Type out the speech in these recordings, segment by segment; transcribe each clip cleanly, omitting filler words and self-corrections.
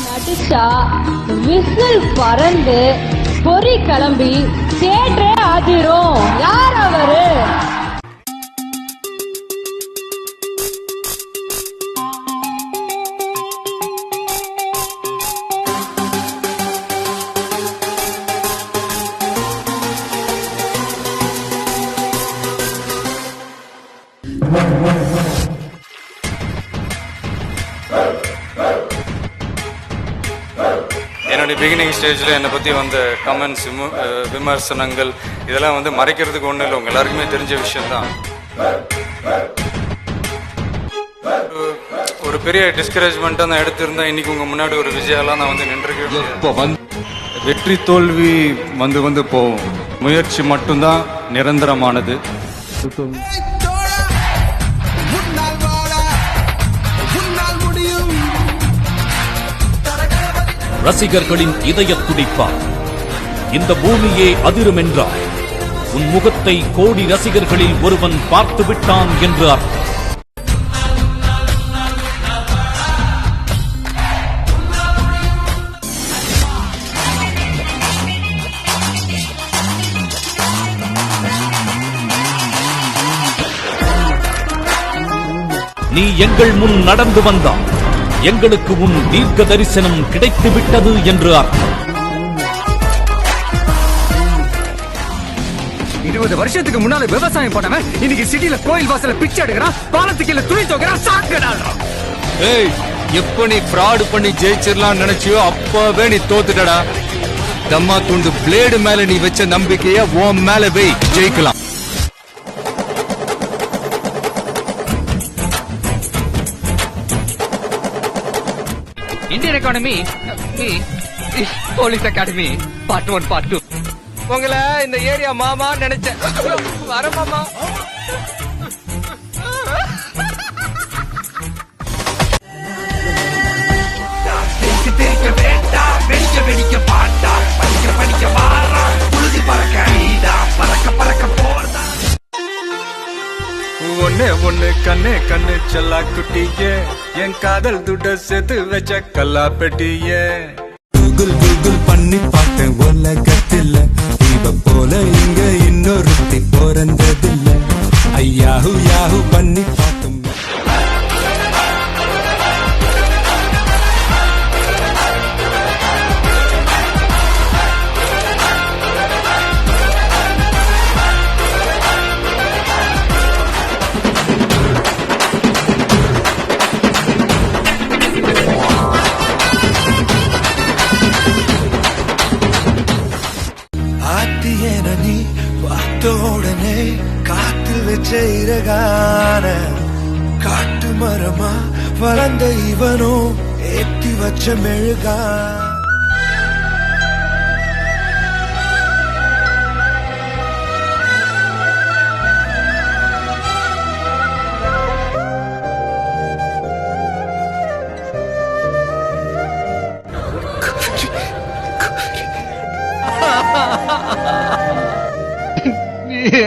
நடிச்சா விசில் பறந்து பொறி கிளம்பி தேட்டரே ஆதிரும். யார் அவரு? என்னுடைய பிகினிங் ஸ்டேஜில் என்னை பற்றி வந்த கமெண்ட்ஸ், விமர்சனங்கள் இதெல்லாம் வந்து மறைக்கிறதுக்கு ஒன்றும் இல்லை, உங்கள் எல்லாருக்குமே தெரிஞ்ச விஷயம்தான். ஒரு பெரிய டிஸ்கரேஜ்மெண்ட்டாக நான் எடுத்திருந்தேன். இன்னைக்கு உங்கள் முன்னாடி ஒரு விஜயாலாம் நான் வந்து நின்றுருக்கேன். வெற்றி தோல்வி வந்து வந்து போகும், முயற்சி மட்டும்தான் நிரந்தரமானது. ரசிகர்களின் இதய துடிப்பார். இந்த பூமியே அதிரும் என்றார். உன் முகத்தை கோடி ரசிகர்களில் ஒருவன் பார்த்து விட்டான் என்று அர்த்தம். நீ எங்கள் முன் நடந்து வந்தாய், எங்களுக்கு உன் தீர்க்க தரிசனம் கிடைத்து விட்டது என்று அர்த்தம். 20 வருஷத்துக்கு முன்னால விவசாயம் பண்ணவன் இன்னைக்கு சிட்டில கோயில் வாசல பிச்சை எடுக்கிறான், பாலத்துக்கு துணி துவைக்கிறான், சாக்குறான். ஏய், எப்ப நீ ஃப்ராட் பண்ணி ஜெயிச்சிடலாம் நினைச்சியோ அப்பவே நீ தோத்துட்டடா. தம்மா துண்டு பிளேடு மேல நீ வச்ச நம்பிக்கைய உன் மேல வை, ஜெயிக்கலாம். Indian economy police academy part 1 part 2. உங்களை இந்த ஏரியா மாமா நினைச்சேன். வர மாமா. ஒண்ணு கண்ணு கண்ணு செல்லா குட்டியே, என் காதல் துட்ட சேர்த்து வச்ச கல்லா பெட்டியே. கூகுள் கூகுள் பண்ணி பார்த்தேன் உலகத்தில் இவ போல இங்க இன்னொருத்தி பிறந்ததில்லை. ஐயாஹு யாஹு பண்ணி பார்த்தோம். நீ பார்த்த உடனே காத்தில் வச்ச இறகான காட்டு மரமா வளர்ந்த இவனும் ஏத்தி வச்ச மெழுகா.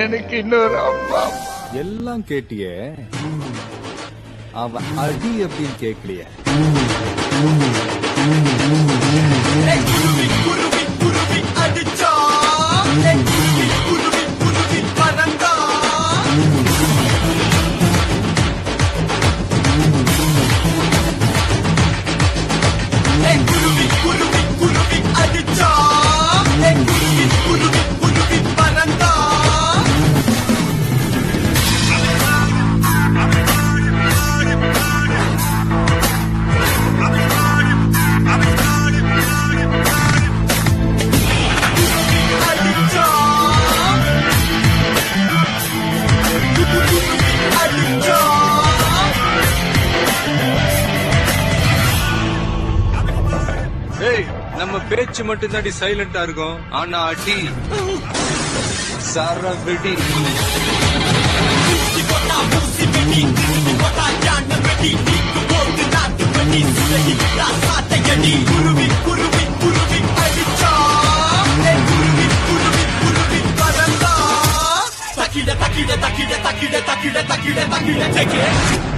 எனக்கு இன்னொரு அம்மா. எல்லாம் கேட்டியே, அவ அடி அப்படின்னு கேட்கலையே. நம்ம பேச்சு மட்டும் தாண்டி சைலண்டா இருக்கும், ஆனா அடி சரவெடி. Takide takide takide takide takide takide takide takide